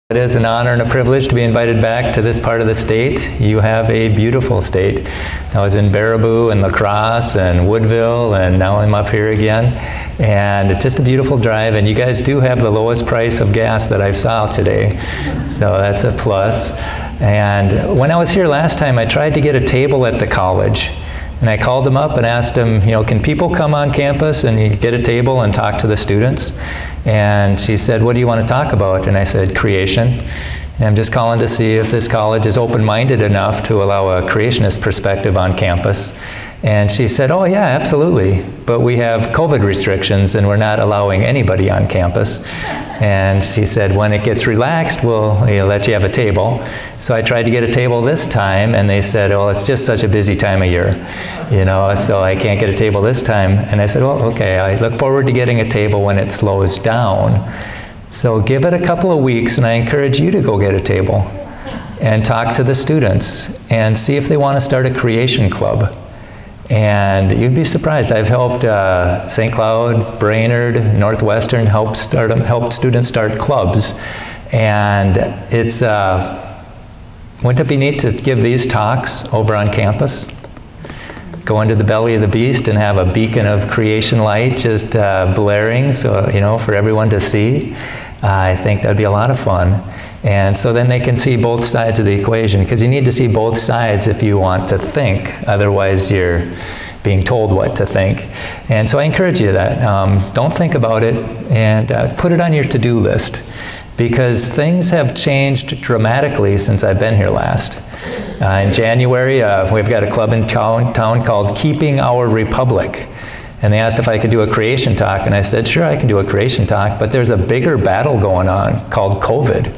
It is an honor and a privilege to be invited back to this part of the state. You have a beautiful state. I was in Baraboo and La Crosse and Woodville, and now I'm up here again. And it's just a beautiful drive, and you guys do have the lowest price of gas that I saw today. So that's a plus. And when I was here last time, I tried to get a table at the college. And I called them up and asked them, can people come on campus and you get a table and talk to the students? And she said, what do you want to talk about? And I said, creation. And I'm just calling to see if this college is open-minded enough to allow a creationist perspective on campus. And she said, oh yeah, absolutely. But we have COVID restrictions and we're not allowing anybody on campus. And she said, when it gets relaxed, we'll let you have a table. So I tried to get a table this time, and they said, oh, it's just such a busy time of year, so I can't get a table this time. And I said, well, okay, I look forward to getting a table when it slows down. So give it a couple of weeks, and I encourage you to go get a table and talk to the students and see if they want to start a creation club. And you'd be surprised. I've helped St. Cloud, Brainerd, Northwestern help students start clubs. And it's, wouldn't it be neat to give these talks over on campus? Go into the belly of the beast and have a beacon of creation light just blaring, so, for everyone to see. I think that'd be a lot of fun. And so then they can see both sides of the equation, because you need to see both sides if you want to think. Otherwise, you're being told what to think. And so I encourage you that. Don't think about it, and put it on your to-do list, because things have changed dramatically since I've been here last. In January, we've got a club in town called Keeping Our Republic. And they asked if I could do a creation talk, and I said, sure, I can do a creation talk, but there's a bigger battle going on called COVID.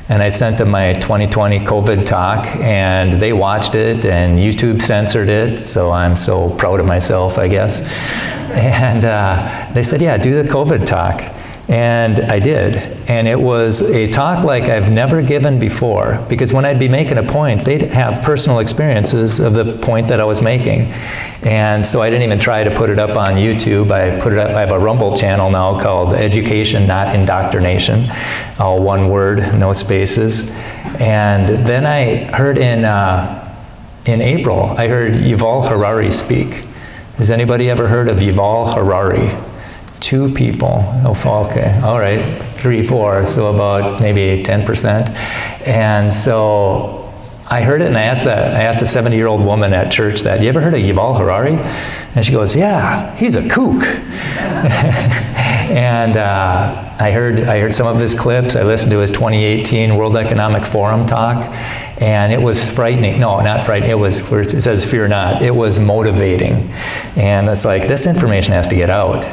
And I sent them my 2020 COVID talk, and they watched it, and YouTube censored it, so I'm so proud of myself, I guess. And they said, yeah, do the COVID talk. And I did. And it was a talk like I've never given before, because when I'd be making a point, they'd have personal experiences of the point that I was making. And so I didn't even try to put it up on YouTube. I put it up. I have a Rumble channel now called Education, Not Indoctrination. All one word, no spaces. And then I heard in April, I heard Yuval Harari speak. Has anybody ever heard of Yuval Harari? 2 people. Oh, okay. All right. 3, 4. So about maybe 10%. And so I heard it, and I asked a 70-year-old woman at church that, you ever heard of Yuval Harari? And she goes, yeah, he's a kook. And I heard some of his clips. I listened to his 2018 World Economic Forum talk, and it was frightening. No, not frightening. It was, where it says fear not. It was motivating. And it's like, this information has to get out.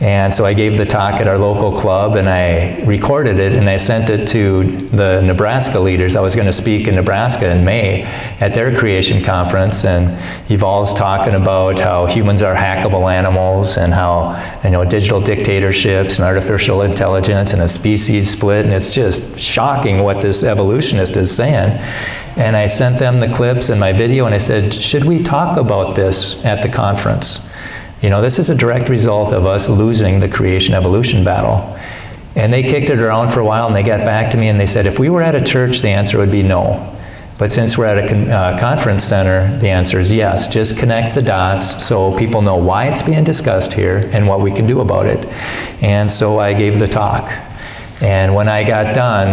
And so I gave the talk at our local club, and I recorded it, and I sent it to the Nebraska leaders. I was going to speak in Nebraska in May at their creation conference, and Yuval's talking about how humans are hackable animals, and how digital dictatorships and artificial intelligence and a species split, and it's just shocking what this evolutionist is saying. And I sent them the clips and my video, and I said, should we talk about this at the conference? This is a direct result of us losing the creation-evolution battle. And they kicked it around for a while, and they got back to me, and they said, if we were at a church, the answer would be no. But since we're at a conference center, the answer is yes. Just connect the dots so people know why it's being discussed here and what we can do about it. And so I gave the talk. And when I got done,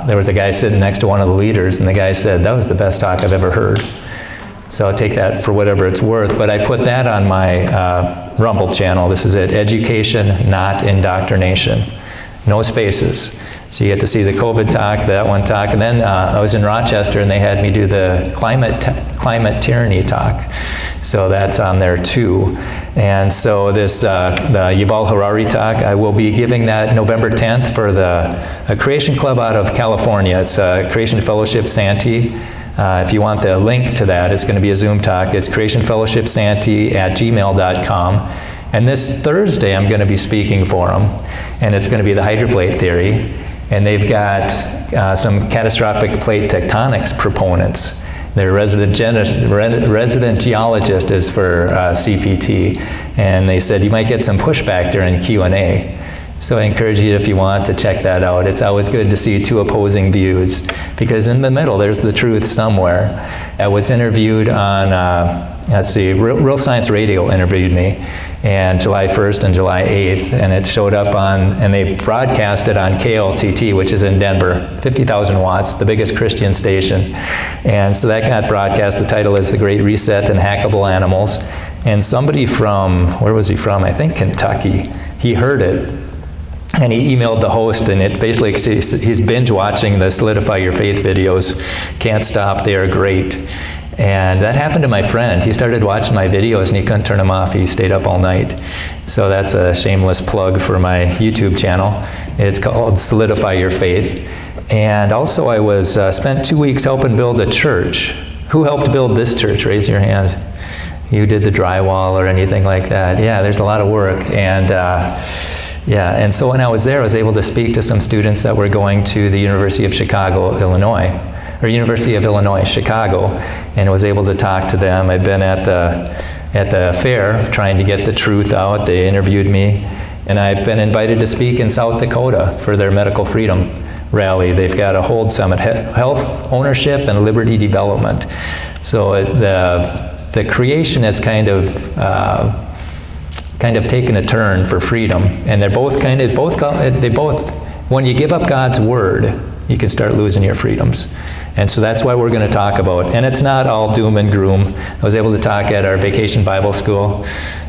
there was a guy sitting next to one of the leaders, and the guy said, that was the best talk I've ever heard. So I'll take that for whatever it's worth, but I put that on my Rumble channel. This is it, Education, Not Indoctrination. No spaces. So you get to see the COVID talk, that one talk, and then I was in Rochester, and they had me do the climate tyranny talk. So that's on there too. And so this, the Yuval Harari talk, I will be giving that November 10th for a Creation Club out of California. It's Creation Fellowship Santee. If you want the link to that, it's going to be a Zoom talk. It's creationfellowshipsantee@gmail.com. And this Thursday, I'm going to be speaking for them. And it's going to be the hydroplate theory. And they've got some catastrophic plate tectonics proponents. Their resident geologist is for CPT. And they said you might get some pushback during Q&A. So I encourage you, if you want, to check that out. It's always good to see two opposing views, because in the middle, there's the truth somewhere. I was interviewed on, Real Science Radio interviewed me, and July 1st and July 8th, and it showed up on, and they broadcast it on KLTT, which is in Denver, 50,000 watts, the biggest Christian station. And so that got broadcast. The title is The Great Reset and Hackable Animals. And somebody from, where was he from? I think Kentucky. He heard it. And he emailed the host, and it basically, he's binge watching the Solidify Your Faith videos. Can't stop, they are great. And that happened to my friend. He started watching my videos and he couldn't turn them off. He stayed up all night. So that's a shameless plug for my YouTube channel. It's called Solidify Your Faith. And also I was spent 2 weeks helping build a church. Who helped build this church? Raise your hand. You did the drywall or anything like that? Yeah, there's a lot of work. And and so when I was there, I was able to speak to some students that were going to the University of Chicago, Illinois, or University of Illinois, Chicago, and was able to talk to them. I'd been at the fair trying to get the truth out. They interviewed me, and I've been invited to speak in South Dakota for their Medical Freedom Rally. They've got a Hold Summit, Health Ownership and Liberty Development. So the creation has kind of taken a turn for freedom, and they're both when you give up God's word, you can start losing your freedoms. And so that's why we're going to talk about, and it's not all doom and gloom. I was able to talk at our Vacation Bible School.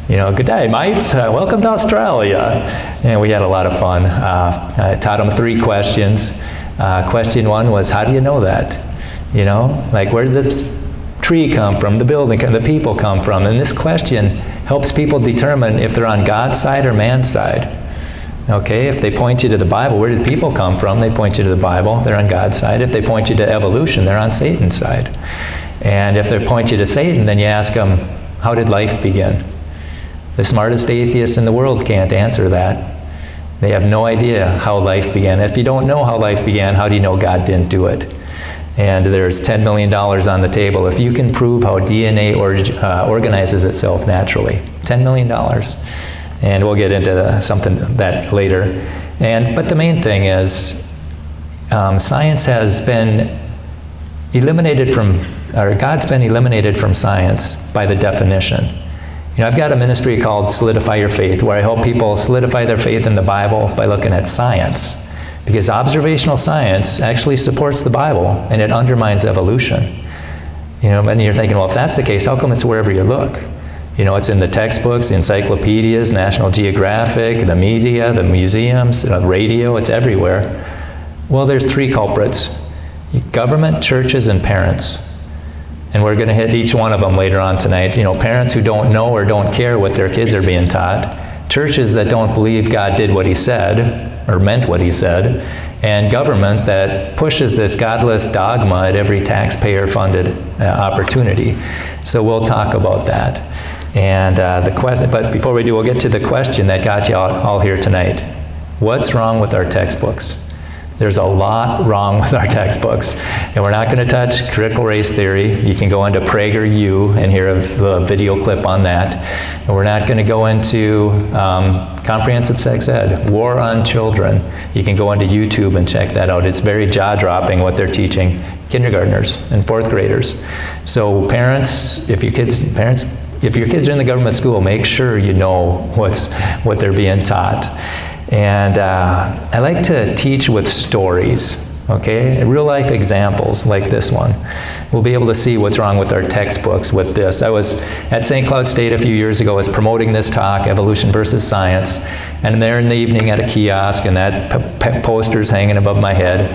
You know, good day, mates. Welcome to Australia. And we had a lot of fun. I taught them 3 questions. Question 1 was, how do you know that? You know, like, where did this tree come from, the building, the people come from? And this question helps people determine if they're on God's side or man's side. Okay, if they point you to the Bible, where did people come from? They point you to the Bible, they're on God's side. If they point you to evolution, they're on Satan's side. And if they point you to Satan, then you ask them, how did life begin? The smartest atheist in the world can't answer that. They have no idea how life began. If you don't know how life began, how do you know God didn't do it? And there's $10 million on the table if you can prove how DNA organizes itself naturally. $10 million. And we'll get into something that later. But the main thing is, science has been eliminated from, or God's been eliminated from science by the definition. You know, I've got a ministry called Solidify Your Faith, where I help people solidify their faith in the Bible by looking at science. Because observational science actually supports the Bible, and it undermines evolution. You know, and you're thinking, well, if that's the case, how come it's wherever you look? You know, it's in the textbooks, the encyclopedias, National Geographic, the media, the museums, radio, it's everywhere. Well, there's 3 culprits: government, churches, and parents. And we're going to hit each one of them later on tonight. You know, parents who don't know or don't care what their kids are being taught, churches that don't believe God did what he said, or meant what he said, and government that pushes this godless dogma at every taxpayer-funded opportunity. So we'll talk about that. And the question, but before we do, we'll get to the question that got you all here tonight. What's wrong with our textbooks? There's a lot wrong with our textbooks. And we're not going to touch critical race theory. You can go into PragerU and hear a video clip on that. And we're not going to go into comprehensive sex ed, war on children. You can go into YouTube and check that out. It's very jaw-dropping what they're teaching kindergartners and 4th graders. So parents, if your kids are in the government school, make sure you know what they're being taught. And I like to teach with stories, okay? Real-life examples like this one. We'll be able to see what's wrong with our textbooks with this. I was at St. Cloud State a few years ago. I was promoting this talk, Evolution versus Science. And I'm there in the evening at a kiosk, and that poster's hanging above my head.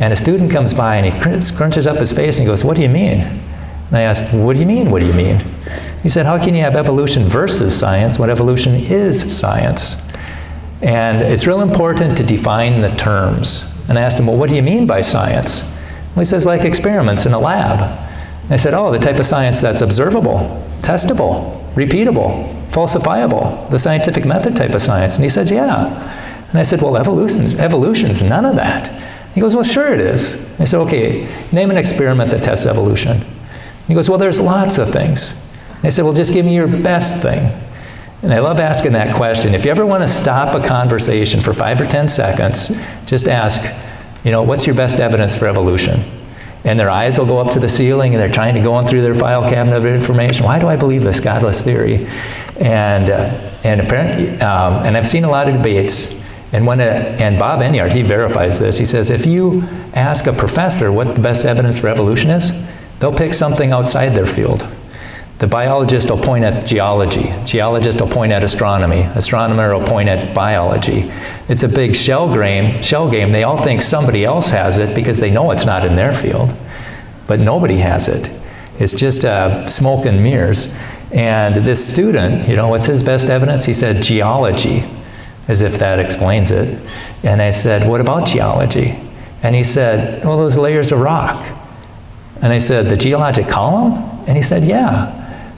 And a student comes by, and he scrunches up his face, and he goes, "What do you mean?" And I asked, "What do you mean, what do you mean?" He said, "How can you have evolution versus science when evolution is science?" And it's real important to define the terms. And I asked him, "Well, what do you mean by science?" Well, he says, "Like experiments in a lab." And I said, "Oh, the type of science that's observable, testable, repeatable, falsifiable, the scientific method type of science." And he said, "Yeah." And I said, "Well, evolution's none of that." He goes, "Well, sure it is." I said, "Okay, name an experiment that tests evolution." He goes, "Well, there's lots of things." I said, "Well, just give me your best thing." And I love asking that question. If you ever want to stop a conversation for 5 or 10 seconds, just ask, what's your best evidence for evolution? And their eyes will go up to the ceiling, and they're trying to go on through their file cabinet of information. Why do I believe this godless theory? And apparently, and I've seen a lot of debates. And and Bob Enyart, he verifies this. He says, if you ask a professor what the best evidence for evolution is, they'll pick something outside their field. The biologist will point at geology. Geologist will point at astronomy. Astronomer will point at biology. It's a big shell game. They all think somebody else has it because they know it's not in their field. But nobody has it. It's just smoke and mirrors. And this student, what's his best evidence? He said geology, as if that explains it. And I said, what about geology? And he said, well, those layers of rock. And I said, the geologic column? And he said, yeah.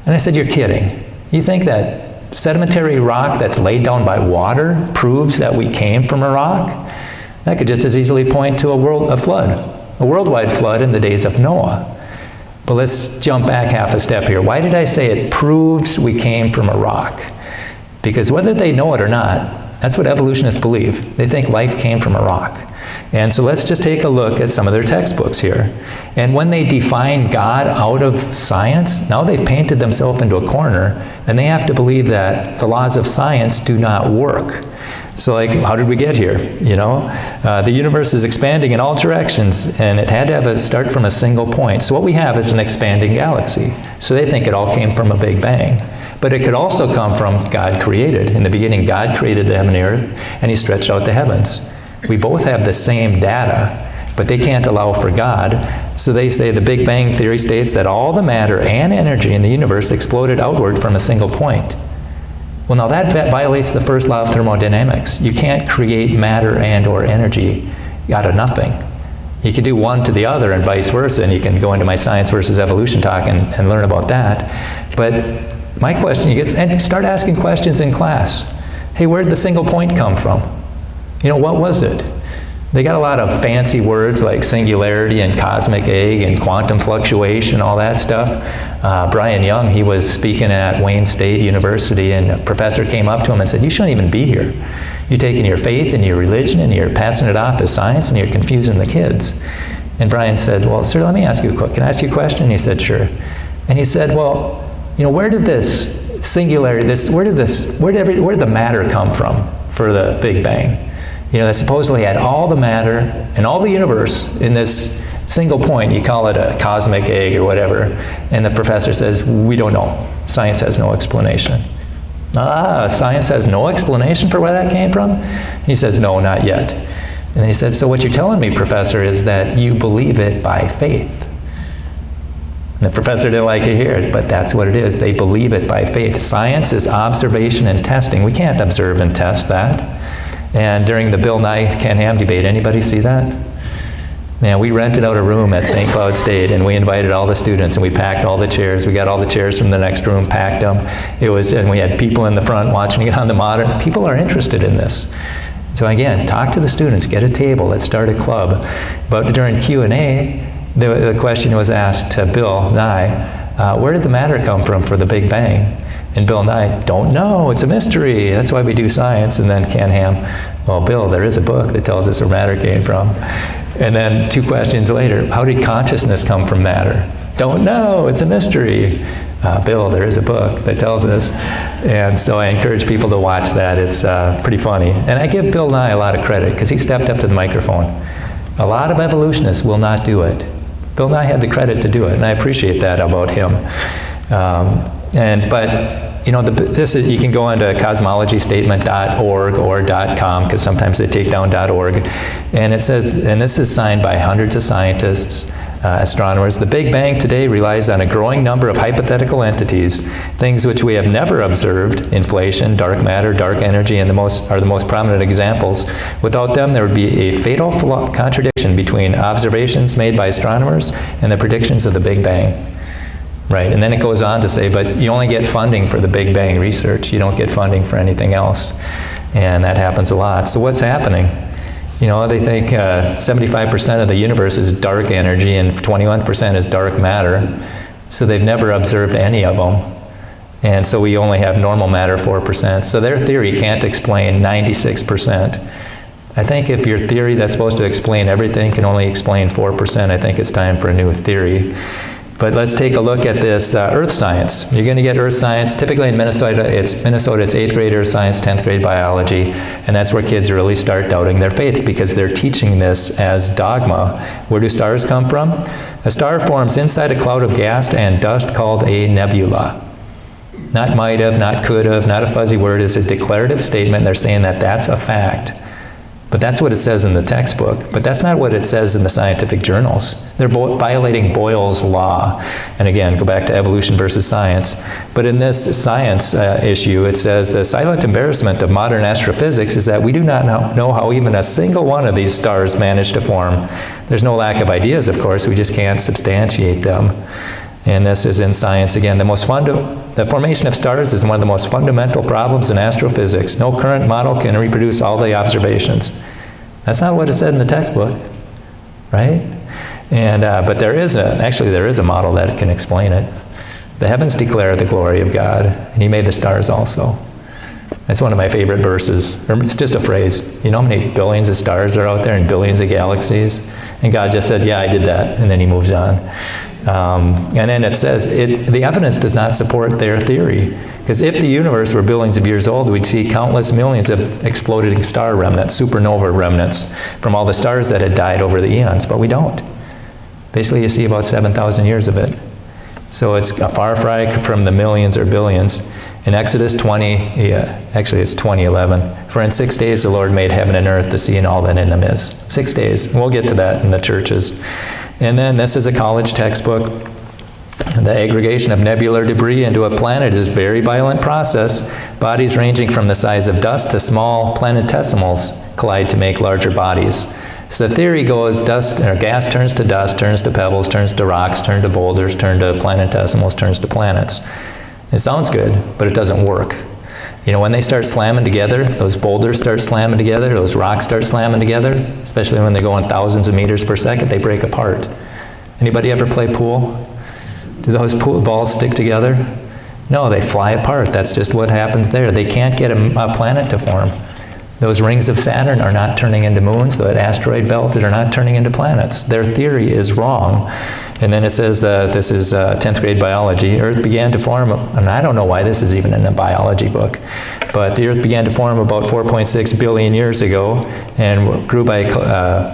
And I said, you're kidding. You think that sedimentary rock that's laid down by water proves that we came from a rock? That could just as easily point to a worldwide flood in the days of Noah. But let's jump back half a step here. Why did I say it proves we came from a rock? Because whether they know it or not, that's what evolutionists believe. They think life came from a rock. And so let's just take a look at some of their textbooks here. And when they define God out of science, now they've painted themselves into a corner, and they have to believe that the laws of science do not work. So how did we get here? The universe is expanding in all directions, and it had to have a start from a single point. So what we have is an expanding galaxy. So they think it all came from a Big Bang. But it could also come from God created. In the beginning, God created the heaven and earth, and he stretched out the heavens. We both have the same data, but they can't allow for God. So they say the Big Bang theory states that all the matter and energy in the universe exploded outward from a single point. Well, now that violates the first law of thermodynamics. You can't create matter and or energy out of nothing. You can do one to the other and vice versa, and you can go into my science versus evolution talk and learn about that. But my question, and start asking questions in class. Hey, where did the single point come from? What was it? They got a lot of fancy words like singularity and cosmic egg and quantum fluctuation, all that stuff. Brian Young, he was speaking at Wayne State University, and a professor came up to him and said, you shouldn't even be here. You're taking your faith and your religion and you're passing it off as science and you're confusing the kids. And Brian said, well, sir, let me ask you can I ask you a question? And he said, sure. And he said, well, where did this singularity, where did the matter come from for the Big Bang? That supposedly had all the matter and all the universe in this single point. You call it a cosmic egg or whatever. And the professor says, we don't know. Science has no explanation. Science has no explanation for where that came from? He says, no, not yet. And then he said, so what you're telling me, professor, is that you believe it by faith. And the professor didn't like to hear it, but that's what it is. They believe it by faith. Science is observation and testing. We can't observe and test that. And during the Bill Nye Ken Ham debate, anybody see that? Man, we rented out a room at St. Cloud State, and we invited all the students, and we packed all the chairs. We got all the chairs from the next room, packed them. And we had people in the front watching it on the monitor. People are interested in this. So again, talk to the students, get a table, let's start a club. But during Q&A, the question was asked to Bill Nye, where did the matter come from for the Big Bang? And Bill Nye, don't know, it's a mystery. That's why we do science. And then Ken Ham, well, Bill, there is a book that tells us where matter came from. And then 2 questions later, how did consciousness come from matter? Don't know, it's a mystery. Bill, there is a book that tells us. And so I encourage people to watch that. It's pretty funny. And I give Bill Nye a lot of credit because he stepped up to the microphone. A lot of evolutionists will not do it. Bill Nye had the credit to do it, and I appreciate that about him. But you can go into cosmologystatement.org or .com, because sometimes they take down .org, and it says, and this is signed by hundreds of scientists, astronomers, the Big Bang today relies on a growing number of hypothetical entities, things which we have never observed, inflation, dark matter, dark energy, and are the most prominent examples. Without them, there would be a fatal contradiction between observations made by astronomers and the predictions of the Big Bang. Right, and then it goes on to say, but you only get funding for the Big Bang research. You don't get funding for anything else. And that happens a lot. So what's happening? They think 75% of the universe is dark energy and 21% is dark matter. So they've never observed any of them. And so we only have normal matter 4%. So their theory can't explain 96%. I think if your theory that's supposed to explain everything can only explain 4%, I think it's time for a new theory. But let's take a look at this earth science. You're going to get earth science. Typically in Minnesota, it's 8th grade earth science, 10th grade biology, and that's where kids really start doubting their faith because they're teaching this as dogma. Where do stars come from? A star forms inside a cloud of gas and dust called a nebula. Not might have, not could have, not a fuzzy word. It's a declarative statement. They're saying that that's a fact. But that's what it says in the textbook. But that's not what it says in the scientific journals. They're violating Boyle's law. And again, go back to evolution versus science. But in this science issue, it says the silent embarrassment of modern astrophysics is that we do not know how even a single one of these stars managed to form. There's no lack of ideas, of course. We just can't substantiate them. And this is in science again. The formation of stars is one of the most fundamental problems in astrophysics. No current model can reproduce all the observations. That's not what it said in the textbook, right? And but there is a model that can explain it. The heavens declare the glory of God, and He made the stars also. That's one of my favorite verses. It's just a phrase. You know how many billions of stars are out there and billions of galaxies? And God just said, yeah, I did that, and then He moves on. And then it says, the evidence does not support their theory. Because if the universe were billions of years old, we'd see countless millions of exploding star remnants, supernova remnants, from all the stars that had died over the eons, but we don't. Basically, you see about 7,000 years of it. So it's a far cry from the millions or billions. In Exodus 20, actually it's 20:11, for in 6 days the Lord made heaven and earth, the sea, and all that in them is. 6 days. We'll get to that in the churches. And then this is a college textbook. The aggregation of nebular debris into a planet is a very violent process. Bodies ranging from the size of dust to small planetesimals collide to make larger bodies. So the theory goes gas turns to dust, turns to pebbles, turns to rocks, turns to boulders, turns to planetesimals, turns to planets. It sounds good, but it doesn't work. You know, when they start slamming together, those boulders start slamming together, those rocks start slamming together, especially when they go in thousands of meters per second, they break apart. Anybody ever play pool? Do those pool balls stick together? No, they fly apart. That's just what happens there. They can't get a planet to form. Those rings of Saturn are not turning into moons. That asteroid belt are not turning into planets. Their theory is wrong. And then it says, this is 10th grade biology, Earth began to form, and I don't know why this is even in a biology book, but the Earth began to form about 4.6 billion years ago and grew by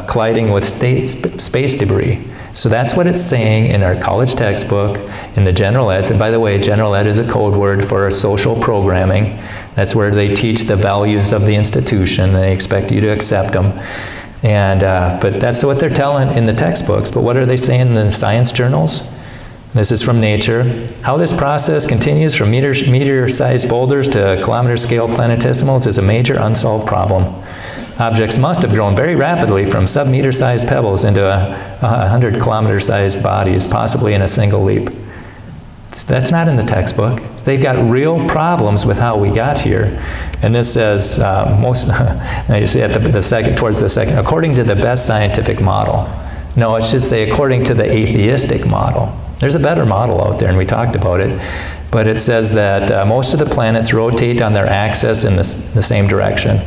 colliding with space debris. So that's what it's saying in our college textbook, in the general eds. And by the way, general ed is a code word for social programming. That's where they teach the values of the institution. They expect you to accept them. And, but that's what they're telling in the textbooks. But what are they saying in the science journals? This is from Nature. How this process continues from meteor-sized boulders to kilometer-scale planetesimals is a major unsolved problem. Objects must have grown very rapidly from sub-meter-sized pebbles into 100-kilometer-sized bodies, possibly in a single leap. That's not in the textbook. They've got real problems with how we got here. And this says, you see at the second, towards the second, according to the best scientific model. No, it should say according to the atheistic model. There's a better model out there, and we talked about it. But it says that most of the planets rotate on their axis in the same direction.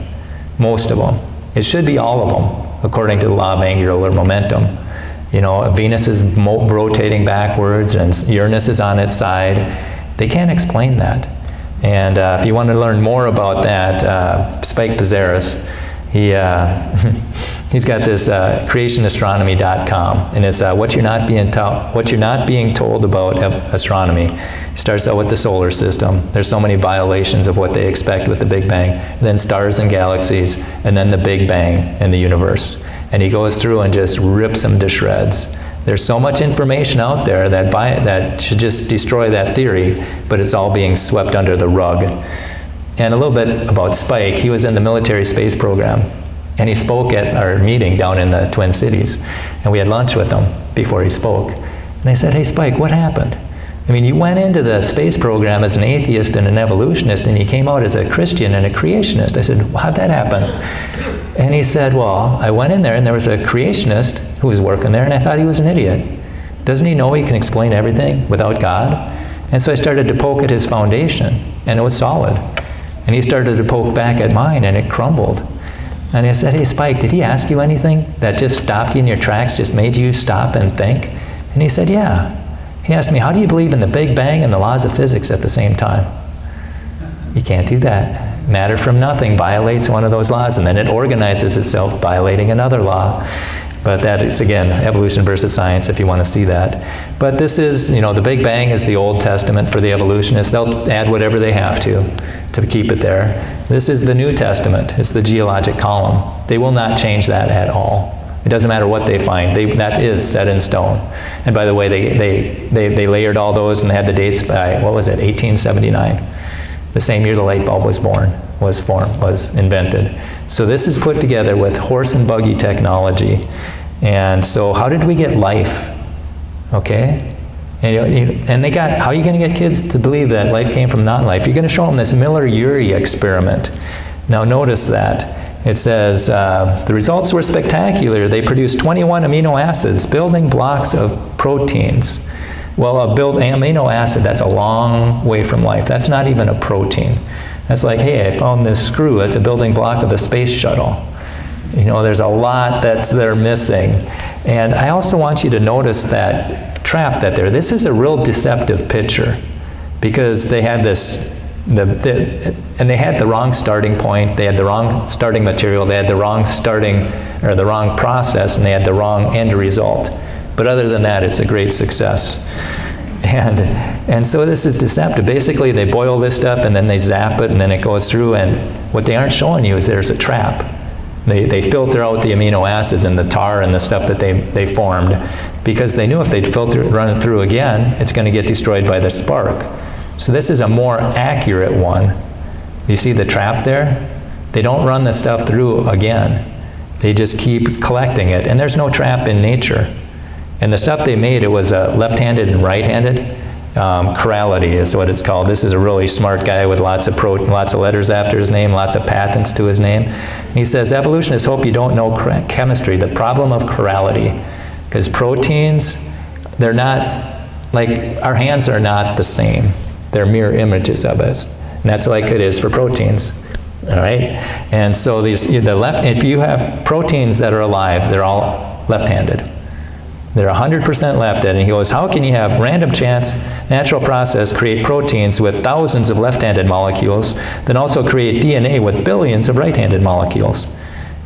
Most of them. It should be all of them, according to the law of angular momentum. You know, Venus is rotating backwards and Uranus is on its side. They can't explain that. And if you want to learn more about that, Spike Pizarris, he's got this creationastronomy.com, and it's what you're not being told about astronomy. He starts out with the solar system. There's so many violations of what they expect with the Big Bang. Then stars and galaxies, and then the Big Bang and the universe. And he goes through and just rips them to shreds. There's so much information out there that should just destroy that theory, but it's all being swept under the rug. And a little bit about Spike. He was in the military space program, and he spoke at our meeting down in the Twin Cities. And we had lunch with him before he spoke. And I said, hey, Spike, what happened? I mean, you went into the space program as an atheist and an evolutionist, and you came out as a Christian and a creationist. I said, how'd that happen? And he said, well, I went in there, and there was a creationist who was working there, and I thought he was an idiot. Doesn't he know he can explain everything without God? And so I started to poke at his foundation, and it was solid. And he started to poke back at mine, and it crumbled. And I said, hey, Spike, did he ask you anything that just stopped you in your tracks, just made you stop and think? And he said, yeah. He asked me, how do you believe in the Big Bang and the laws of physics at the same time? You can't do that. Matter from nothing violates one of those laws, and then it organizes itself violating another law. But that is, again, evolution versus science, if you want to see that. But this is, the Big Bang is the Old Testament for the evolutionists. They'll add whatever they have to keep it there. This is the New Testament. It's the geologic column. They will not change that at all. It doesn't matter what they find. That is set in stone. And by the way, they layered all those, and they had the dates by, 1879. The same year the light bulb was was invented. So this is put together with horse and buggy technology. And so how did we get life? Okay? And how are you going to get kids to believe that life came from non-life? You're going to show them this Miller-Urey experiment. Now notice that. It says, the results were spectacular. They produced 21 amino acids, building blocks of proteins. Well, an amino acid, that's a long way from life. That's not even a protein. That's like, hey, I found this screw. That's a building block of a space shuttle. There's a lot they're missing. And I also want you to notice that trap this is a real deceptive picture, because they had and they had the wrong starting point, they had the wrong starting material, they had the wrong the wrong process, and they had the wrong end result. But other than that, it's a great success. And so this is deceptive. Basically, they boil this stuff, and then they zap it, and then it goes through, and what they aren't showing you is there's a trap. They filter out the amino acids and the tar and the stuff that they formed, because they knew if they'd run it through again, it's going to get destroyed by the spark. So this is a more accurate one. You see the trap there? They don't run the stuff through again. They just keep collecting it, and there's no trap in nature. And the stuff they made, it was left-handed and right-handed. Chirality is what it's called. This is a really smart guy with lots of letters after his name, lots of patents to his name. He says, evolutionists hope you don't know chemistry, the problem of chirality. Because proteins, they're not, like, our hands are not the same. They're mirror images of us. And that's like it is for proteins. All right? And so if you have proteins that are alive, they're all left-handed. They're 100% left-handed. And he goes, how can you have random chance, natural process, create proteins with thousands of left-handed molecules, then also create DNA with billions of right-handed molecules?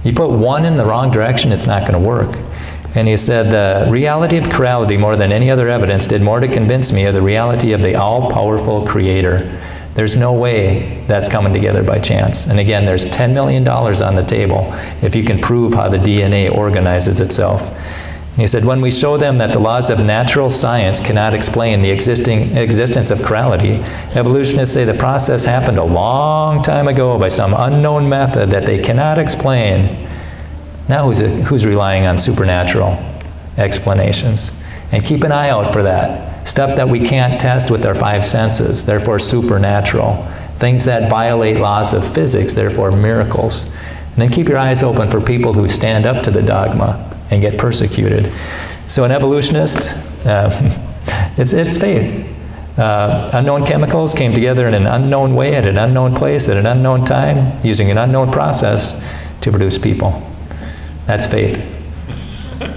You put one in the wrong direction, it's not going to work. And he said, the reality of chirality, more than any other evidence, did more to convince me of the reality of the all-powerful Creator. There's no way that's coming together by chance. And again, there's $10 million on the table if you can prove how the DNA organizes itself. He said, when we show them that the laws of natural science cannot explain the existence of chirality, evolutionists say the process happened a long time ago by some unknown method that they cannot explain. Now who's relying on supernatural explanations? And keep an eye out for that. Stuff that we can't test with our five senses, therefore supernatural. Things that violate laws of physics, therefore miracles. And then keep your eyes open for people who stand up to the dogma and get persecuted. So an evolutionist, it's faith. Unknown chemicals came together in an unknown way, at an unknown place, at an unknown time, using an unknown process to produce people. That's faith.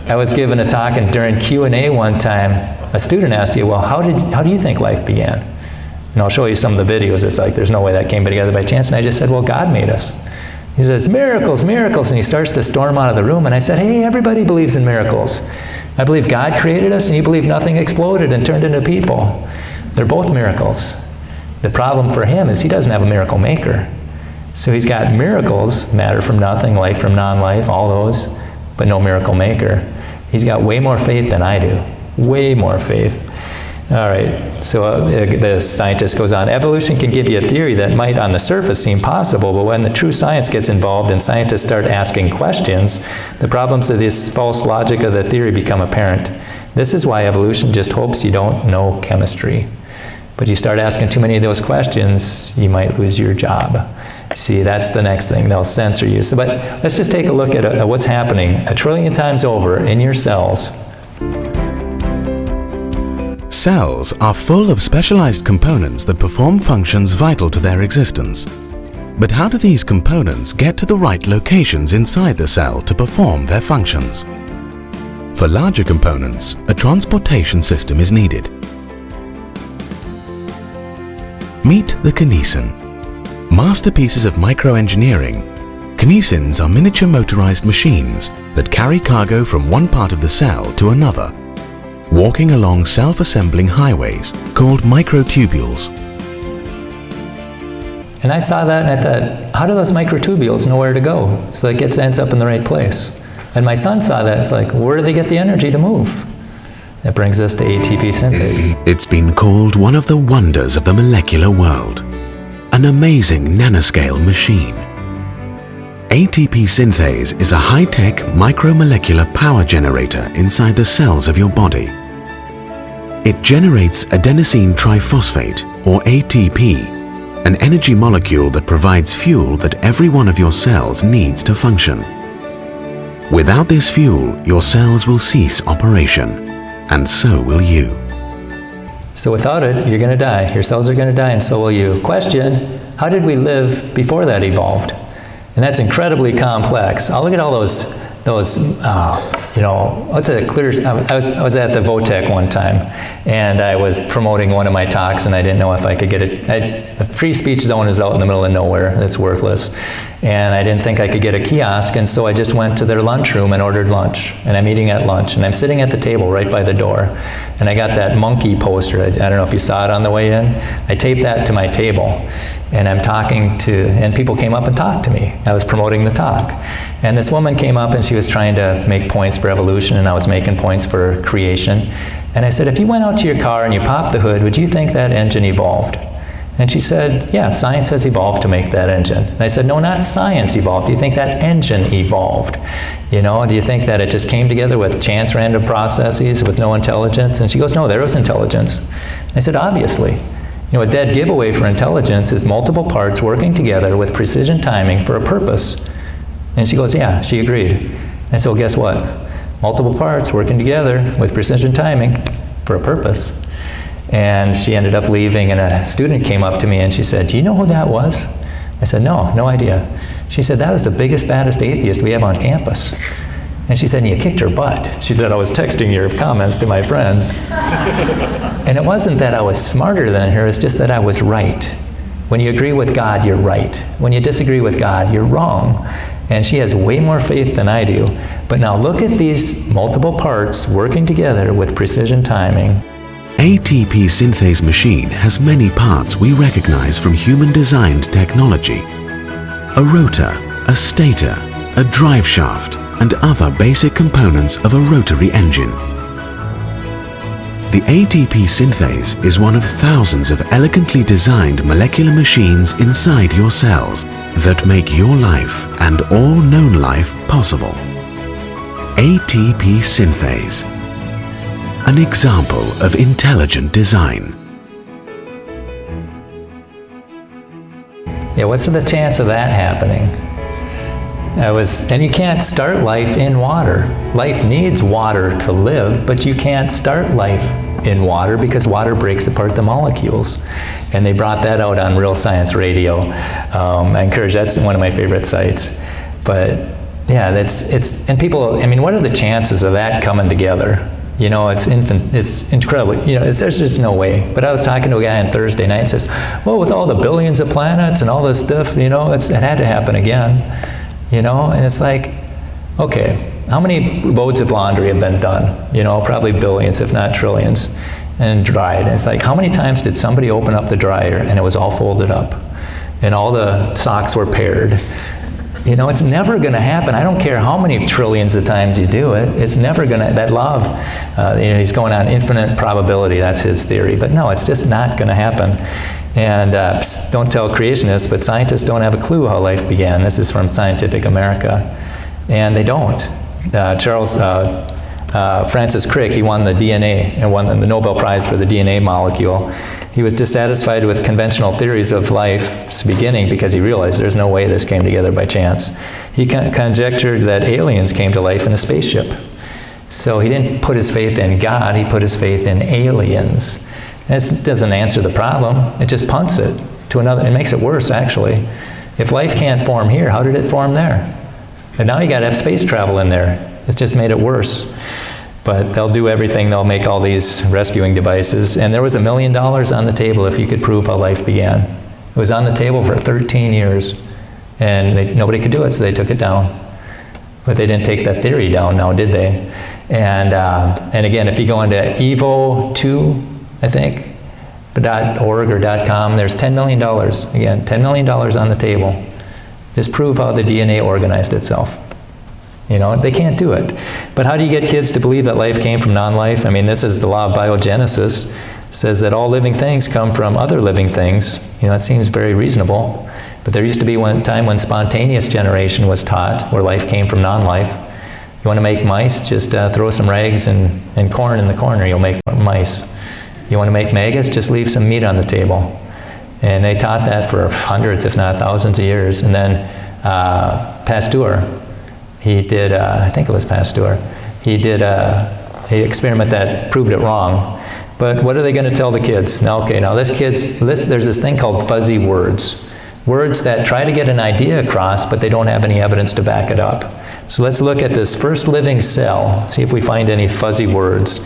I was given a talk, and during Q&A one time, a student asked you, well, how do you think life began? And I'll show you some of the videos. It's like, there's no way that came together by chance. And I just said, well, God made us. He says, miracles, miracles, and he starts to storm out of the room, and I said, hey, everybody believes in miracles. I believe God created us, and you believe nothing exploded and turned into people. They're both miracles. The problem for him is he doesn't have a miracle maker. So he's got miracles, matter from nothing, life from non-life, all those, but no miracle maker. He's got way more faith than I do, way more faith. All right, so the scientist goes on, evolution can give you a theory that might on the surface seem possible, but when the true science gets involved and scientists start asking questions, the problems of this false logic of the theory become apparent. This is why evolution just hopes you don't know chemistry. But you start asking too many of those questions, you might lose your job. See, that's the next thing, they'll censor you. So, but let's just take a look at what's happening 1 trillion times over in your cells. Cells are full of specialized components that perform functions vital to their existence. But how do these components get to the right locations inside the cell to perform their functions? For larger components, a transportation system is needed. Meet the kinesin. Masterpieces of microengineering, kinesins are miniature motorized machines that carry cargo from one part of the cell to another, walking along self-assembling highways called microtubules. And I saw that and I thought, how do those microtubules know where to go so it ends up in the right place? And my son saw that, it's like, where do they get the energy to move? That brings us to ATP synthase. It's been called one of the wonders of the molecular world, an amazing nanoscale machine. ATP synthase is a high-tech micromolecular power generator inside the cells of your body. It generates adenosine triphosphate, or ATP, an energy molecule that provides fuel that every one of your cells needs to function. Without this fuel, your cells will cease operation, and so will you. So without it, you're going to die. Your cells are going to die, and so will you. Question, how did we live before that evolved? And that's incredibly complex. I'll look at all those what's a clear, I was at the Votech one time, and I was promoting one of my talks, and I didn't know if I could get it. The free speech zone is out in the middle of nowhere. It's worthless. And I didn't think I could get a kiosk, and so I just went to their lunchroom and ordered lunch. And I'm eating at lunch, and I'm sitting at the table right by the door. And I got that monkey poster. I don't know if you saw it on the way in. I taped that to my table. And I'm talking to, and people came up and talked to me. I was promoting the talk. And this woman came up and she was trying to make points for evolution, and I was making points for creation. And I said, if you went out to your car and you popped the hood, would you think that engine evolved? And she said, yeah, science has evolved to make that engine. And I said, no, not science evolved. Do you think that engine evolved? You know, do you think that it just came together with chance random processes with no intelligence? And she goes, no, there was intelligence. And I said, obviously. You know, a dead giveaway for intelligence is multiple parts working together with precision timing for a purpose. And she goes, yeah, she agreed. And so guess what? Multiple parts working together with precision timing for a purpose. And she ended up leaving, and a student came up to me and she said, do you know who that was? I said, no idea. She said, that was the biggest, baddest atheist we have on campus. And she said, and you kicked her butt. She said, I was texting your comments to my friends. And it wasn't that I was smarter than her, it's just that I was right. When you agree with God, you're right. When you disagree with God, you're wrong. And she has way more faith than I do. But now look at these multiple parts working together with precision timing. ATP synthase machine has many parts we recognize from human-designed technology. A rotor, a stator, a drive shaft, and other basic components of a rotary engine. The ATP synthase is one of thousands of elegantly designed molecular machines inside your cells that make your life and all known life possible. ATP synthase, an example of intelligent design. Yeah, what's the chance of that happening? And you can't start life in water. Life needs water to live, but you can't start life in water because water breaks apart the molecules. And they brought that out on Real Science Radio. I encourage, that's one of my favorite sites. But yeah, and people, I mean, what are the chances of that coming together? You know, it's incredible. You know, there's just no way. But I was talking to a guy on Thursday night and says, well, with all the billions of planets and all this stuff, you know, it had to happen again. You know, and it's like, okay, how many loads of laundry have been done? You know, probably billions, if not trillions, and dried. And it's like, how many times did somebody open up the dryer and it was all folded up, and all the socks were paired? You know, it's never going to happen. I don't care how many trillions of times you do it. It's never going to, that law of, you know, he's going on infinite probability, that's his theory. But no, it's just not going to happen. And don't tell creationists, but scientists don't have a clue how life began. This is from Scientific America. And they don't. Francis Crick, he won the DNA, and won the Nobel Prize for the DNA molecule. He was dissatisfied with conventional theories of life's beginning because he realized there's no way this came together by chance. He conjectured that aliens came to life in a spaceship. So he didn't put his faith in God, he put his faith in aliens. This doesn't answer the problem, it just punts it to another. It makes it worse, actually. If life can't form here, how did it form there? And now you got to have space travel in there. It's just made it worse. But they'll do everything. They'll make all these rescuing devices. And there was $1 million on the table if you could prove how life began. It was on the table for 13 years. And nobody could do it, so they took it down. But they didn't take that theory down now, did they? And again, if you go into Evo2, I think, .org or .com, there's $10 million. Again, $10 million on the table. Just prove how the DNA organized itself. You know, they can't do it. But how do you get kids to believe that life came from non-life? I mean, this is the law of biogenesis. It says that all living things come from other living things. You know, that seems very reasonable. But there used to be one time when spontaneous generation was taught, where life came from non-life. You want to make mice? Just throw some rags and corn in the corner, you'll make mice. You want to make maggots? Just leave some meat on the table. And they taught that for hundreds, if not thousands of years. And then Pasteur, he did, I think it was Pasteur, he did an experiment that proved it wrong. But what are they going to tell the kids? Now, okay, now there's this thing called fuzzy words. Words that try to get an idea across, but they don't have any evidence to back it up. So let's look at this first living cell, see if we find any fuzzy words.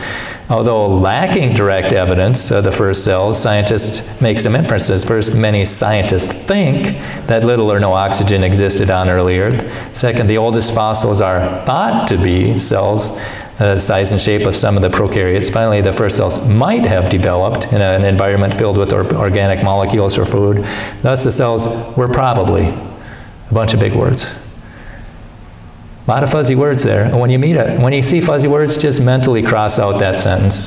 Although lacking direct evidence of the first cells, scientists make some inferences. First, many scientists think that little or no oxygen existed on early Earth. Second, the oldest fossils are thought to be cells the size and shape of some of the prokaryotes. Finally, the first cells might have developed in an environment filled with organic molecules or food. Thus, the cells were probably a bunch of big words. A lot of fuzzy words there. And when you see fuzzy words, just mentally cross out that sentence.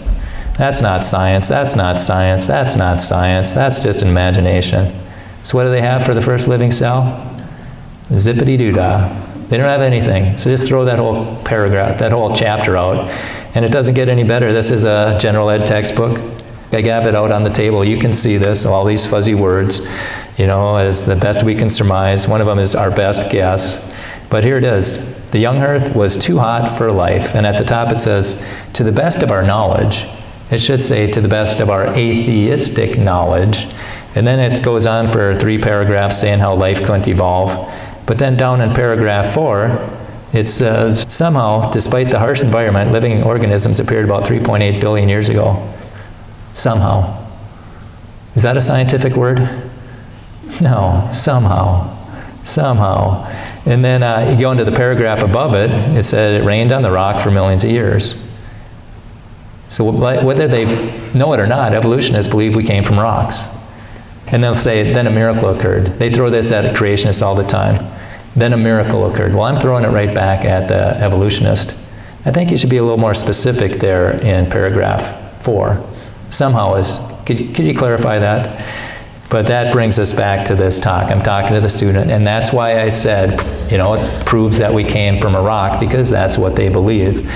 That's not science, that's not science, that's not science, that's just imagination. So what do they have for the first living cell? Zippity-doo-dah. They don't have anything. So just throw that whole paragraph, that whole chapter out. And it doesn't get any better. This is a general ed textbook. I have it out on the table. You can see this, all these fuzzy words, you know, as the best we can surmise. One of them is our best guess. But here it is. The young earth was too hot for life. And at the top it says, to the best of our knowledge. It should say, to the best of our atheistic knowledge. And then it goes on for 3 paragraphs saying how life couldn't evolve. But then down in paragraph 4, it says, somehow, despite the harsh environment, living organisms appeared about 3.8 billion years ago. Somehow. Is that a scientific word? No, somehow. Somehow. And then you go into the paragraph above it, it said it rained on the rock for millions of years. So whether they know it or not, evolutionists believe we came from rocks. And they'll say, then a miracle occurred. They throw this at creationists all the time. Then a miracle occurred. Well, I'm throwing it right back at the evolutionist. I think you should be a little more specific there in paragraph 4. Somehow could you clarify that? But that brings us back to this talk. I'm talking to the student, and that's why I said, you know, it proves that we came from a rock, because that's what they believe.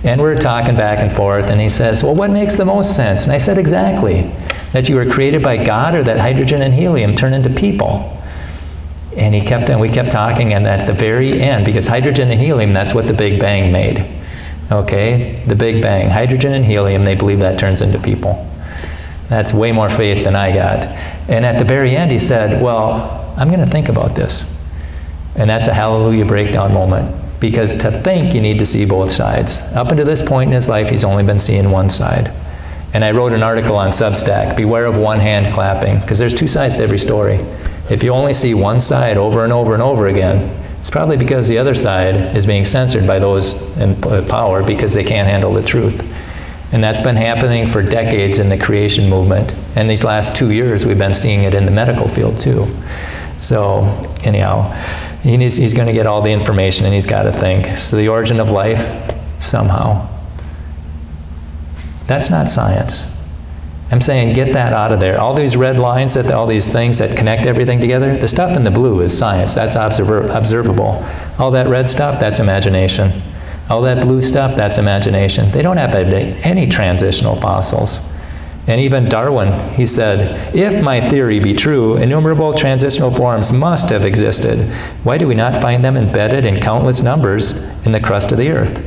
And we're talking back and forth, and he says, well, what makes the most sense? And I said, exactly. That you were created by God, or that hydrogen and helium turn into people. And we kept talking, and at the very end, because hydrogen and helium, that's what the Big Bang made. Okay? The Big Bang. Hydrogen and helium, they believe that turns into people. That's way more faith than I got. And at the very end, he said, well, I'm going to think about this. And that's a hallelujah breakdown moment. Because to think, you need to see both sides. Up until this point in his life, he's only been seeing one side. And I wrote an article on Substack, beware of one hand clapping, because there's 2 sides to every story. If you only see one side over and over and over again, it's probably because the other side is being censored by those in power because they can't handle the truth. And that's been happening for decades in the creation movement. And these last 2 years, we've been seeing it in the medical field too. So anyhow, he's going to get all the information, and he's got to think. So the origin of life, somehow. That's not science. I'm saying get that out of there. All these red lines, all these things that connect everything together, the stuff in the blue is science. That's observable. All that red stuff, that's imagination. All that blue stuff, that's imagination. They don't have any transitional fossils. And even Darwin, he said, if my theory be true, innumerable transitional forms must have existed. Why do we not find them embedded in countless numbers in the crust of the earth?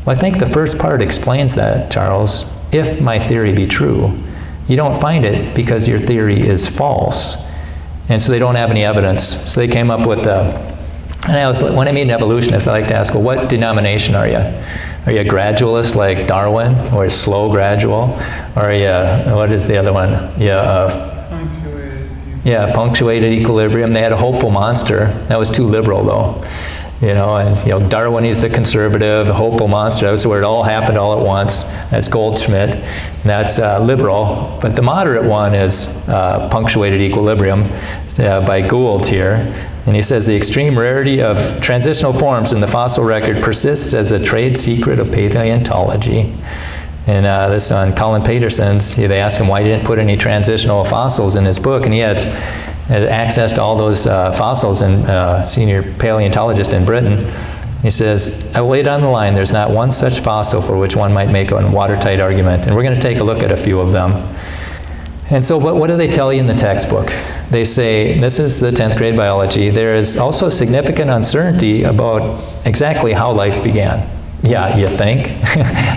Well, I think the first part explains that, Charles. If my theory be true, you don't find it because your theory is false. And so they don't have any evidence. So they came up with when I meet an evolutionist, I like to ask, well, what denomination are you? Are you a gradualist like Darwin, or a slow gradual? Or are you, what is the other one? Punctuated equilibrium. They had a hopeful monster. That was too liberal, though. And Darwin, he's the conservative, hopeful monster. That's where it all happened all at once. That's Goldschmidt. And that's liberal. But the moderate one is punctuated equilibrium by Gould here. And he says the extreme rarity of transitional forms in the fossil record persists as a trade secret of paleontology. And this on Colin Paterson's, they asked him why he didn't put any transitional fossils in his book, and he had access to all those fossils, and senior paleontologist in Britain. He says, I will lay down the line, there's not one such fossil for which one might make a watertight argument. And we're going to take a look at a few of them. And so what do they tell you in the textbook? They say, this is the 10th grade biology, there is also significant uncertainty about exactly how life began. Yeah, you think?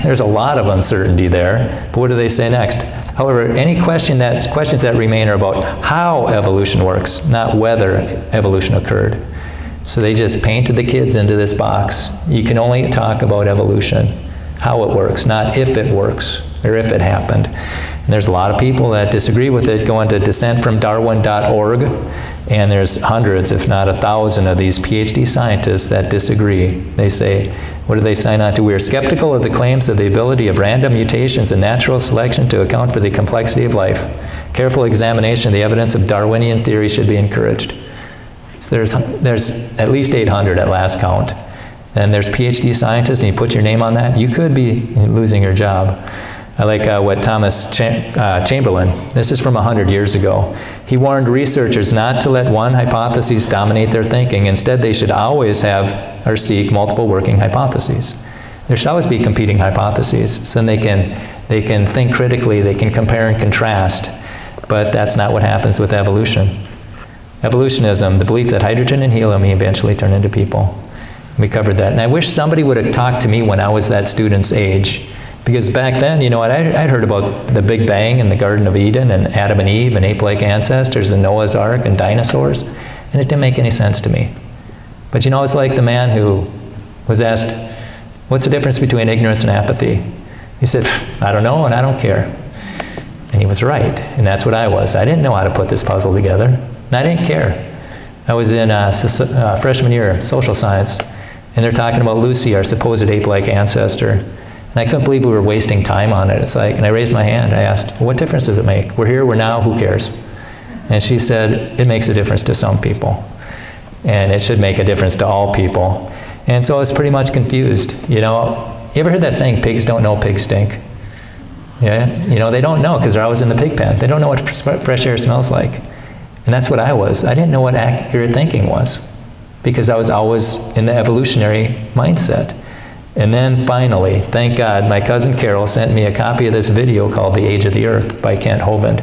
There's a lot of uncertainty there. But what do they say next? However, any questions that remain are about how evolution works, not whether evolution occurred. So they just painted the kids into this box. You can only talk about evolution, how it works, not if it works or if it happened. And there's a lot of people that disagree with it. Go into dissentfromdarwin.org, and there's hundreds, if not 1,000, of these PhD scientists that disagree. They say, what do they sign on to? We are skeptical of the claims of the ability of random mutations and natural selection to account for the complexity of life. Careful examination of the evidence of Darwinian theory should be encouraged. So there's at least 800 at last count. And there's PhD scientists, and you put your name on that, you could be losing your job. I like what Thomas Chamberlain, this is from 100 years ago. He warned researchers not to let one hypothesis dominate their thinking. Instead, they should always have or seek multiple working hypotheses. There should always be competing hypotheses. So then they can think critically, they can compare and contrast. But that's not what happens with evolution. Evolutionism, the belief that hydrogen and helium eventually turn into people. We covered that. And I wish somebody would have talked to me when I was that student's age. Because back then, I'd heard about the Big Bang and the Garden of Eden and Adam and Eve and ape-like ancestors and Noah's Ark and dinosaurs, and it didn't make any sense to me. But it's like the man who was asked, what's the difference between ignorance and apathy? He said, I don't know and I don't care. And he was right, and that's what I was. I didn't know how to put this puzzle together, and I didn't care. I was in freshman year of social science, and they're talking about Lucy, our supposed ape-like ancestor. And I couldn't believe we were wasting time on it. And I raised my hand. I asked, what difference does it make? We're here, we're now, who cares? And she said, it makes a difference to some people. And it should make a difference to all people. And so I was pretty much confused. You ever heard that saying, pigs don't know pigs stink? Yeah? They don't know because they're always in the pig pen. They don't know what fresh air smells like. And that's what I was. I didn't know what accurate thinking was because I was always in the evolutionary mindset. And then finally, thank God, my cousin Carol sent me a copy of this video called The Age of the Earth by Kent Hovind.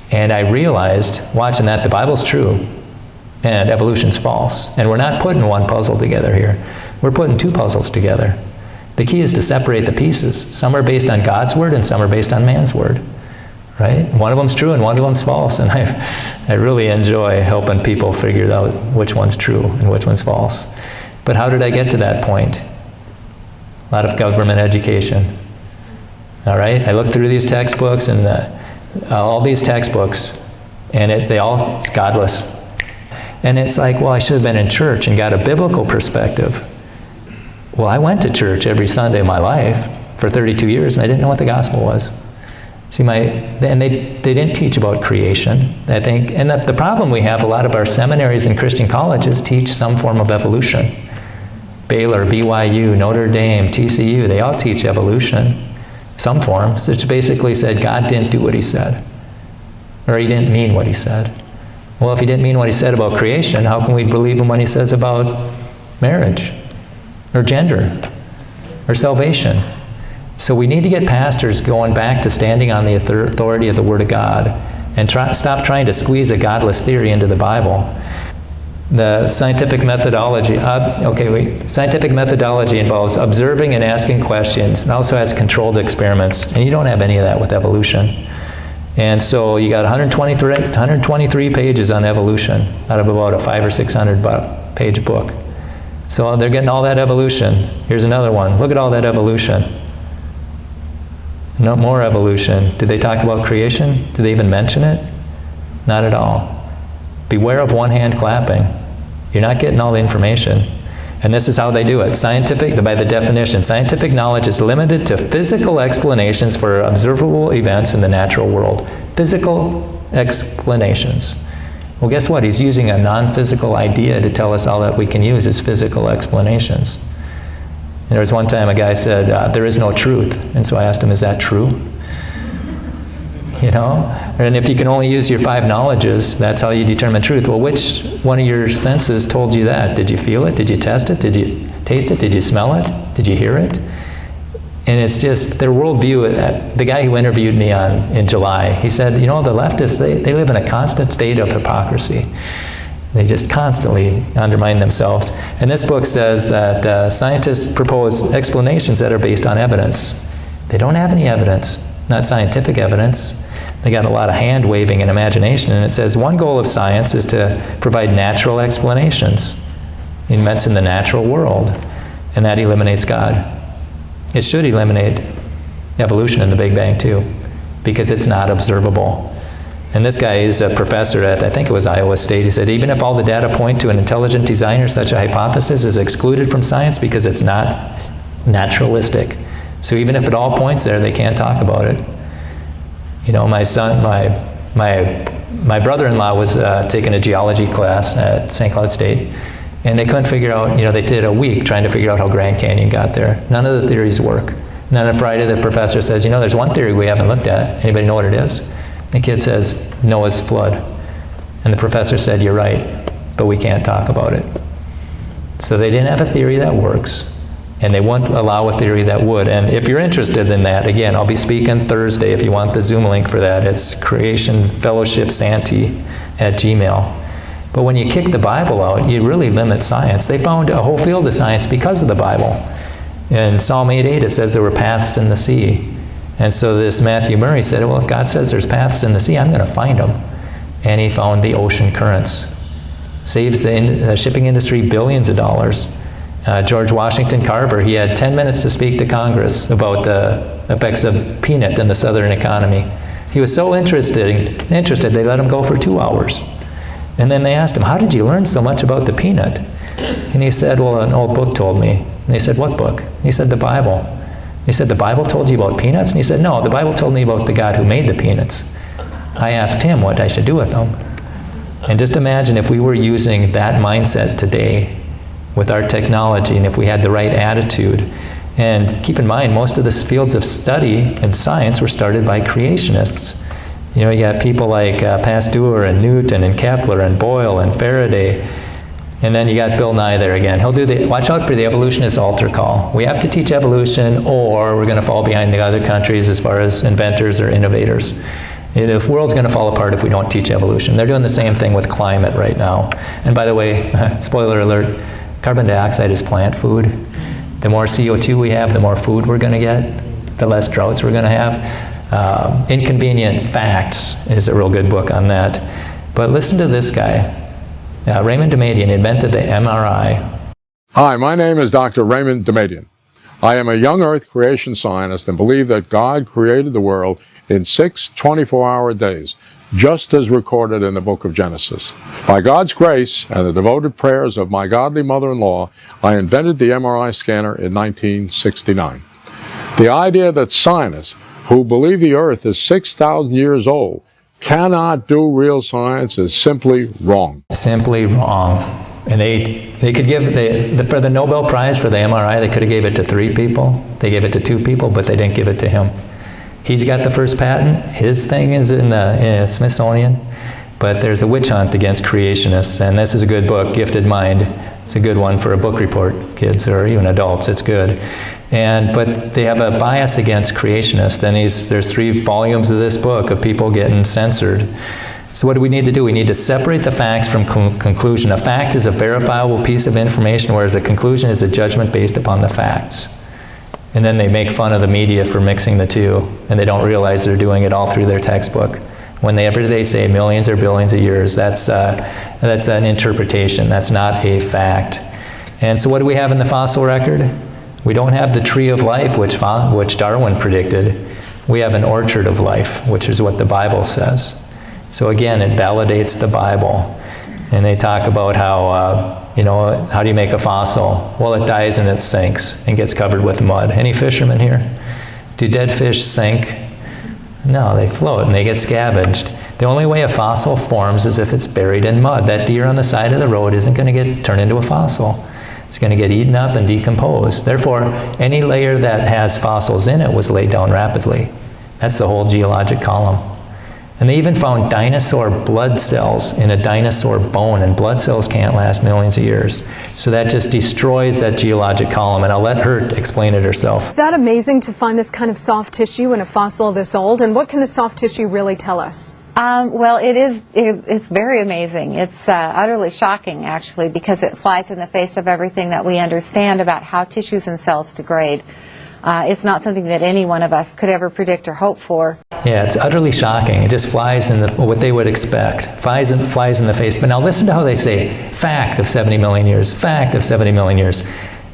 And I realized, watching that, the Bible's true and evolution's false. And we're not putting one puzzle together here. We're putting two puzzles together. The key is to separate the pieces. Some are based on God's word and some are based on man's word. Right? One of them's true and one of them's false. And I really enjoy helping people figure out which one's true and which one's false. But how did I get to that point? A lot of government education. All right? I looked through these textbooks and all these textbooks, and it's godless. And it's like, well, I should have been in church and got a biblical perspective. Well, I went to church every Sunday of my life for 32 years, and I didn't know what the gospel was. See, and they didn't teach about creation, I think. And the problem we have, a lot of our seminaries and Christian colleges teach some form of evolution. Baylor, BYU, Notre Dame, TCU, they all teach evolution, some forms. It's basically said God didn't do what he said, or he didn't mean what he said. Well, if he didn't mean what he said about creation, how can we believe him when he says about marriage, or gender, or salvation? So we need to get pastors going back to standing on the authority of the Word of God, and stop trying to squeeze a godless theory into the Bible. The scientific methodology, scientific methodology involves observing and asking questions, and also has controlled experiments, and you don't have any of that with evolution. And so you got 123 pages on evolution out of about a 500 or 600 page book. So they're getting all that evolution. Here's another one. Look at all that evolution. No more evolution. Did they talk about creation? Did they even mention it? Not at all. Beware of one hand clapping. You're not getting all the information. And this is how they do it. By the definition, scientific knowledge is limited to physical explanations for observable events in the natural world. Physical explanations. Well, guess what? He's using a non-physical idea to tell us all that we can use as physical explanations. And there was one time a guy said, there is no truth. And so I asked him, is that true? You know? And if you can only use your 5 knowledges, that's how you determine truth. Well, which one of your senses told you that? Did you feel it? Did you test it? Did you taste it? Did you smell it? Did you hear it? And it's just their worldview. The guy who interviewed me in July, he said, you know, the leftists, they live in a constant state of hypocrisy. They just constantly undermine themselves. And this book says that scientists propose explanations that are based on evidence. They don't have any evidence, not scientific evidence. They got a lot of hand-waving and imagination. And it says one goal of science is to provide natural explanations, events in the natural world, and that eliminates God. It should eliminate evolution in the Big Bang too, because it's not observable. And this guy is a professor at, I think it was Iowa State. He said, even if all the data point to an intelligent designer, such a hypothesis is excluded from science because it's not naturalistic. So even if it all points there, they can't talk about it. You know, my brother-in-law was taking a geology class at St. Cloud State, and they couldn't figure out, you know, they did a week trying to figure out how Grand Canyon got there. None of the theories work. And then on Friday, the professor says, you know, there's one theory we haven't looked at. Anybody know what it is? The kid says, Noah's flood. And the professor said, you're right, but we can't talk about it. So they didn't have a theory that works, and they won't allow a theory that would. And if you're interested in that, again, I'll be speaking Thursday if you want the Zoom link for that. It's creationfellowshipsantee@gmail.com. But when you kick the Bible out, you really limit science. They found a whole field of science because of the Bible. In Psalm 8:8, it says there were paths in the sea. And so this Matthew Murray said, well, if God says there's paths in the sea, I'm going to find them. And he found the ocean currents. Saves the shipping industry billions of dollars. George Washington Carver, he had 10 minutes to speak to Congress about the effects of peanut in the Southern economy. He was so interested, they let him go for 2 hours. And then they asked him, how did you learn so much about the peanut? And he said, well, an old book told me. And they said, what book? And he said, the Bible. He said, the Bible told you about peanuts? And he said, no, the Bible told me about the God who made the peanuts. I asked him what I should do with them. And just imagine if we were using that mindset today with our technology, and if we had the right attitude. And keep in mind, most of the fields of study and science were started by creationists. You know, you got people like Pasteur and Newton and Kepler and Boyle and Faraday. And then you got Bill Nye there again. He'll do watch out for the evolutionist altar call. We have to teach evolution, or we're going to fall behind the other countries as far as inventors or innovators. The world's going to fall apart if we don't teach evolution. They're doing the same thing with climate right now. And by the way, spoiler alert, carbon dioxide is plant food. The more CO2 we have, the more food we're going to get, the less droughts we're going to have. Inconvenient Facts is a real good book on that. But listen to this guy. Raymond Damadian invented the MRI. Hi, my name is Dr. Raymond Damadian. I am a young Earth creation scientist and believe that God created the world in 6 24-hour days, just as recorded in the book of Genesis. By God's grace and the devoted prayers of my godly mother-in-law, I invented the MRI scanner in 1969. The idea that scientists who believe the Earth is 6,000 years old cannot do real science is simply wrong. Simply wrong. And they could give, for the Nobel Prize for the MRI, they could have gave it to 3 people. They gave it to 2 people, but they didn't give it to him. He's got the first patent. His thing is in the Smithsonian. But there's a witch hunt against creationists, and this is a good book, Gifted Mind. It's a good one for a book report, kids or even adults. It's good. But they have a bias against creationists, and there's 3 volumes of this book of people getting censored. So what do we need to do? We need to separate the facts from conclusion. A fact is a verifiable piece of information, whereas a conclusion is a judgment based upon the facts. And then they make fun of the media for mixing the two, and they don't realize they're doing it all through their textbook. Whenever they say millions or billions of years, that's an interpretation. That's not a fact. And so what do we have in the fossil record? We don't have the tree of life, which Darwin predicted. We have an orchard of life, which is what the Bible says. So again, it validates the Bible. And they talk about how, how do you make a fossil? Well, it dies and it sinks and gets covered with mud. Any fishermen here? Do dead fish sink? No, they float and they get scavenged. The only way a fossil forms is if it's buried in mud. That deer on the side of the road isn't going to get turned into a fossil. It's going to get eaten up and decomposed. Therefore, any layer that has fossils in it was laid down rapidly. That's the whole geologic column. And they even found dinosaur blood cells in a dinosaur bone, and blood cells can't last millions of years. So that just destroys that geologic column, and I'll let her explain it herself. Is that amazing to find this kind of soft tissue in a fossil this old? And what can the soft tissue really tell us? Well, it's very amazing. It's utterly shocking, actually, because it flies in the face of everything that we understand about how tissues and cells degrade. It's not something that any one of us could ever predict or hope for. Yeah, it's utterly shocking. It just flies in what they would expect. Flies in the face. But now listen to how they say, fact of 70 million years, fact of 70 million years.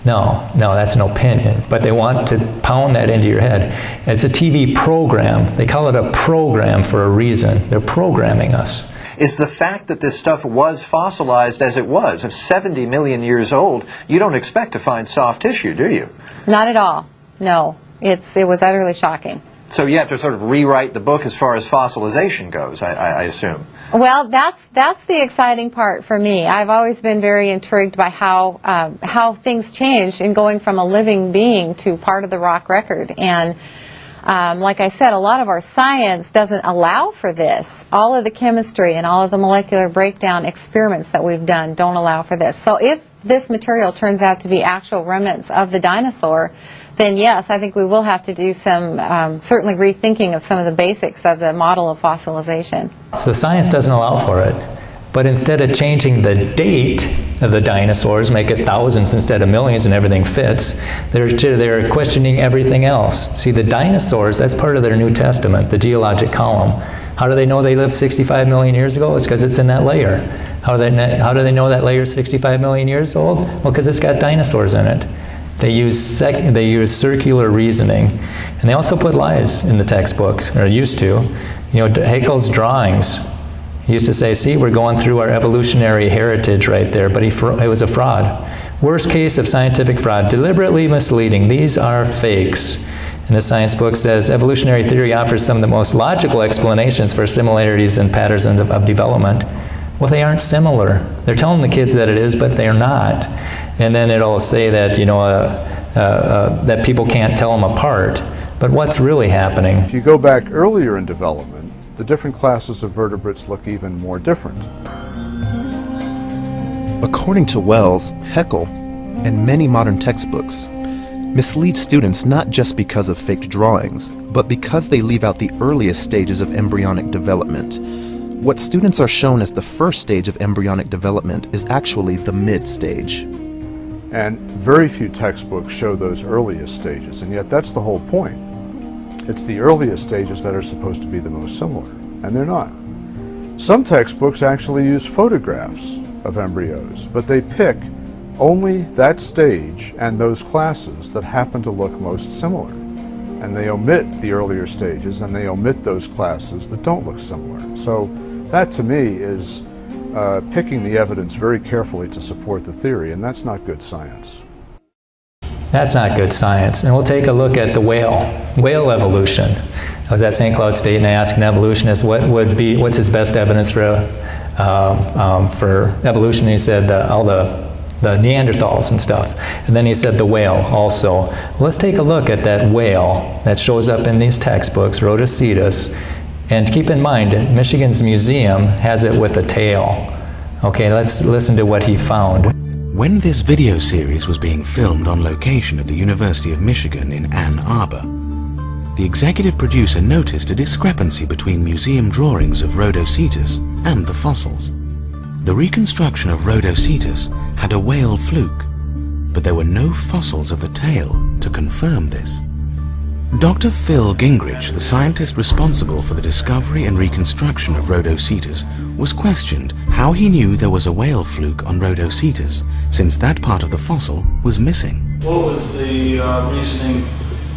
No, that's an opinion. But they want to pound that into your head. It's a TV program. They call it a program for a reason. They're programming us. Is the fact that this stuff was fossilized as it was, of 70 million years old, you don't expect to find soft tissue, do you? Not at all. No. It was utterly shocking. So you have to sort of rewrite the book as far as fossilization goes, I assume. Well, that's the exciting part for me. I've always been very intrigued by how things change in going from a living being to part of the rock record. And like I said, a lot of our science doesn't allow for this. All of the chemistry and all of the molecular breakdown experiments that we've done don't allow for this. So if this material turns out to be actual remnants of the dinosaur, then yes, I think we will have to do some certainly rethinking of some of the basics of the model of fossilization. So science doesn't allow for it. But instead of changing the date of the dinosaurs, make it thousands instead of millions and everything fits, they're questioning everything else. See, the dinosaurs, that's part of their New Testament, the geologic column. How do they know they lived 65 million years ago? It's because it's in that layer. How do they know that layer is 65 million years old? Well, because it's got dinosaurs in it. They use circular reasoning, and they also put lies in the textbook, or used to. Haeckel's drawings. He used to say, see, we're going through our evolutionary heritage right there, but it was a fraud. Worst case of scientific fraud, deliberately misleading. These are fakes. And the science book says, evolutionary theory offers some of the most logical explanations for similarities and patterns of development. Well, they aren't similar. They're telling the kids that it is, but they're not. And then it'll say that, that people can't tell them apart. But what's really happening? If you go back earlier in development, the different classes of vertebrates look even more different. According to Wells, Haeckel, and many modern textbooks, mislead students not just because of faked drawings, but because they leave out the earliest stages of embryonic development. What students are shown as the first stage of embryonic development is actually the mid-stage. And very few textbooks show those earliest stages, and yet that's the whole point. It's the earliest stages that are supposed to be the most similar, and they're not. Some textbooks actually use photographs of embryos, but they pick only that stage and those classes that happen to look most similar. And they omit the earlier stages, and they omit those classes that don't look similar. So that, to me, is picking the evidence very carefully to support the theory, and that's not good science. That's not good science. And we'll take a look at the whale evolution. I was at St. Cloud State, and I asked an evolutionist what's his best evidence for evolution. And he said all the Neanderthals and stuff. And then he said the whale also. Let's take a look at that whale that shows up in these textbooks, Rhodocetus. And keep in mind, Michigan's museum has it with a tail. Okay, let's listen to what he found. When this video series was being filmed on location at the University of Michigan in Ann Arbor, the executive producer noticed a discrepancy between museum drawings of Rhodositus and the fossils. The reconstruction of Rhodositus had a whale fluke, but there were no fossils of the tail to confirm this. Dr. Phil Gingrich, the scientist responsible for the discovery and reconstruction of Rhodositus, was questioned how he knew there was a whale fluke on Rhodositus, since that part of the fossil was missing. What was the reasoning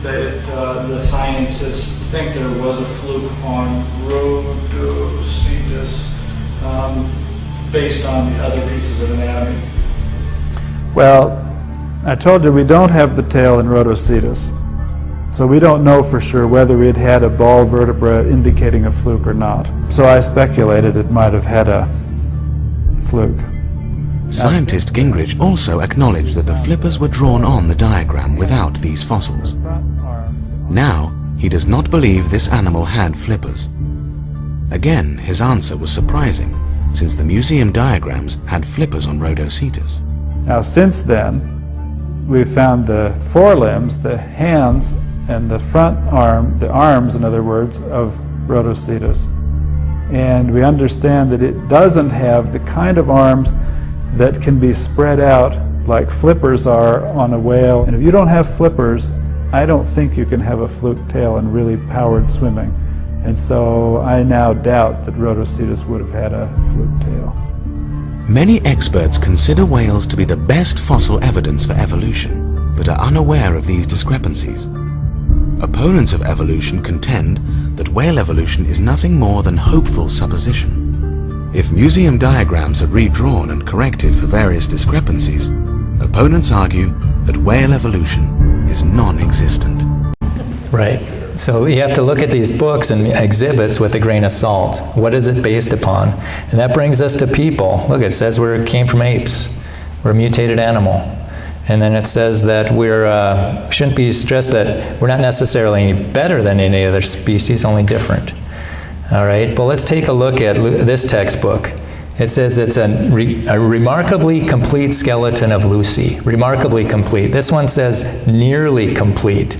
that the scientists think there was a fluke on Rhodositus based on the other pieces of anatomy? Well, I told you we don't have the tail in Rhodositus, so we don't know for sure whether it had a ball vertebra indicating a fluke or not. So I speculated it might have had a fluke. Scientist Gingrich also acknowledged that the flippers were drawn on the diagram without these fossils. Now, he does not believe this animal had flippers. Again, his answer was surprising, since the museum diagrams had flippers on Rhodositus. Now, since then, we've found the forelimbs, the hands, and the front arm, the arms, in other words, of Rhodositus. And we understand that it doesn't have the kind of arms that can be spread out like flippers are on a whale. And if you don't have flippers, I don't think you can have a fluke tail in really powered swimming. And so I now doubt that Rhodositus would have had a fluke tail. Many experts consider whales to be the best fossil evidence for evolution, but are unaware of these discrepancies. Opponents of evolution contend that whale evolution is nothing more than hopeful supposition. If museum diagrams are redrawn and corrected for various discrepancies, opponents argue that whale evolution is non-existent. Right. So you have to look at these books and exhibits with a grain of salt. What is it based upon? And that brings us to people. Look, it says we came from apes. We're a mutated animal. And then it says that we shouldn't be stressed that we're not necessarily any better than any other species, only different. All right, well, let's take a look at this textbook. It says it's a remarkably complete skeleton of Lucy. Remarkably complete. This one says nearly complete.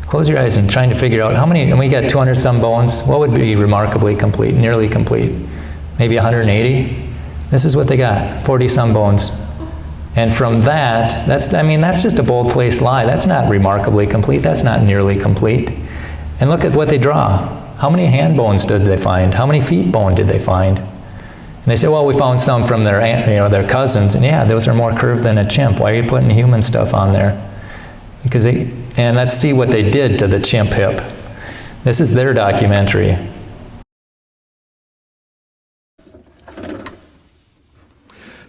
Close your eyes and trying to figure out how many, and we got 200 some bones. What would be remarkably complete, nearly complete? Maybe 180? This is what they got, 40 some bones. And from that, that's just a bold-faced lie. That's not remarkably complete. That's not nearly complete. And look at what they draw. How many hand bones did they find? How many feet bone did they find? And they say, well, we found some from their cousins. And yeah, those are more curved than a chimp. Why are you putting human stuff on there? And let's see what they did to the chimp hip. This is their documentary.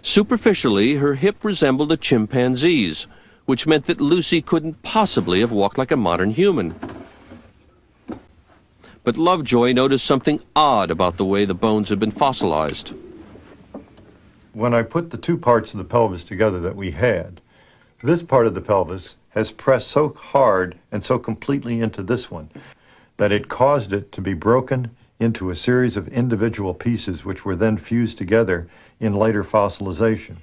Superficially, her hip resembled a chimpanzee's, which meant that Lucy couldn't possibly have walked like a modern human. But Lovejoy noticed something odd about the way the bones had been fossilized. When I put the two parts of the pelvis together that we had, this part of the pelvis has pressed so hard and so completely into this one that it caused it to be broken into a series of individual pieces which were then fused together in later fossilization.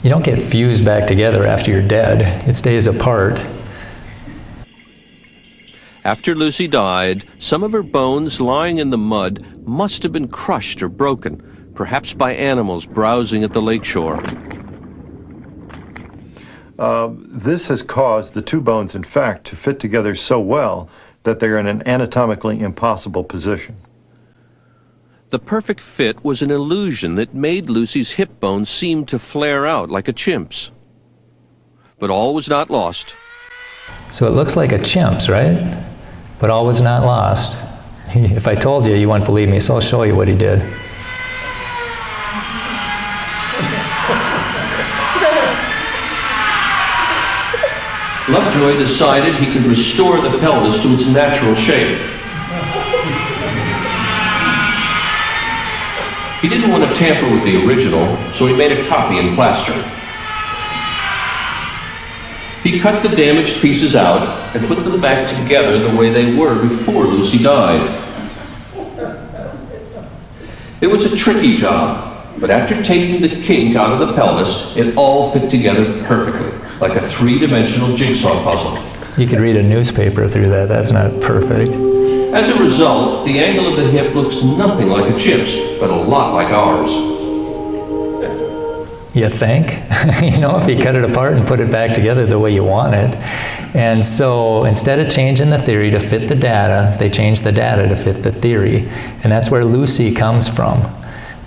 You don't get fused back together after you're dead. It stays apart. After Lucy died, some of her bones lying in the mud must have been crushed or broken, perhaps by animals browsing at the lakeshore. This has caused the two bones, in fact, to fit together so well that they're in an anatomically impossible position. The perfect fit was an illusion that made Lucy's hip bones seem to flare out like a chimp's. But all was not lost. So it looks like a chimp's, right? But all was not lost. If I told you, you wouldn't believe me, so I'll show you what he did. Lovejoy decided he could restore the pelvis to its natural shape. He didn't want to tamper with the original, so he made a copy in plaster. He cut the damaged pieces out and put them back together the way they were before Lucy died. It was a tricky job, but after taking the kink out of the pelvis, it all fit together perfectly, like a three-dimensional jigsaw puzzle. You could read a newspaper through that. That's not perfect. As a result, the angle of the hip looks nothing like a chimp's, but a lot like ours. You think? If you cut it apart and put it back together the way you want it. And so instead of changing the theory to fit the data, they changed the data to fit the theory. And that's where Lucy comes from.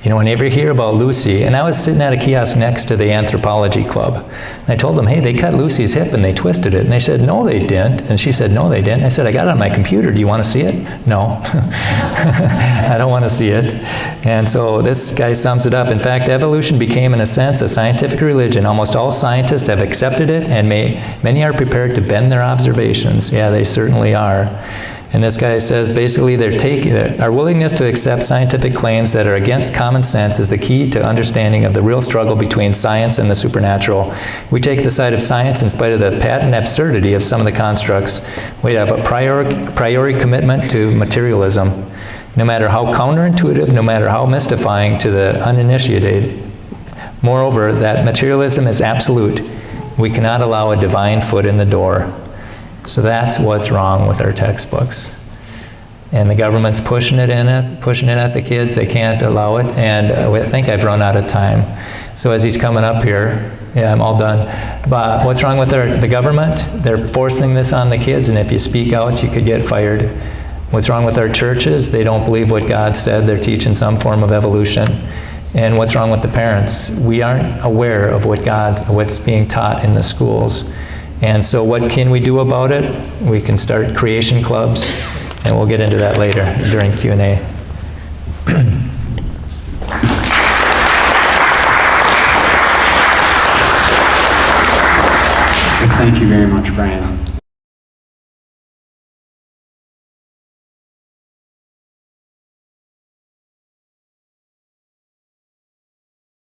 Whenever you hear about Lucy, and I was sitting at a kiosk next to the anthropology club, and I told them, hey, they cut Lucy's hip and they twisted it. And they said, no, they didn't. And she said, no, they didn't. I said, I got it on my computer. Do you want to see it? No. I don't want to see it. And so this guy sums it up. In fact, evolution became, in a sense, a scientific religion. Almost all scientists have accepted it, and many are prepared to bend their observations. Yeah, they certainly are. And this guy says basically our willingness to accept scientific claims that are against common sense is the key to understanding of the real struggle between science and the supernatural. We take the side of science in spite of the patent absurdity of some of the constructs. We have a priori commitment to materialism. No matter how counterintuitive, no matter how mystifying to the uninitiated. Moreover, that materialism is absolute. We cannot allow a divine foot in the door. So that's what's wrong with our textbooks. And the government's pushing it at the kids. They can't allow it. And I think I've run out of time. So as he's coming up here, yeah, I'm all done. But what's wrong with the government? They're forcing this on the kids, and if you speak out, you could get fired. What's wrong with our churches? They don't believe what God said. They're teaching some form of evolution. And what's wrong with the parents? We aren't aware of what's being taught in the schools. And so what can we do about it? We can start creation clubs, and we'll get into that later during Q&A. Thank you very much, Brian.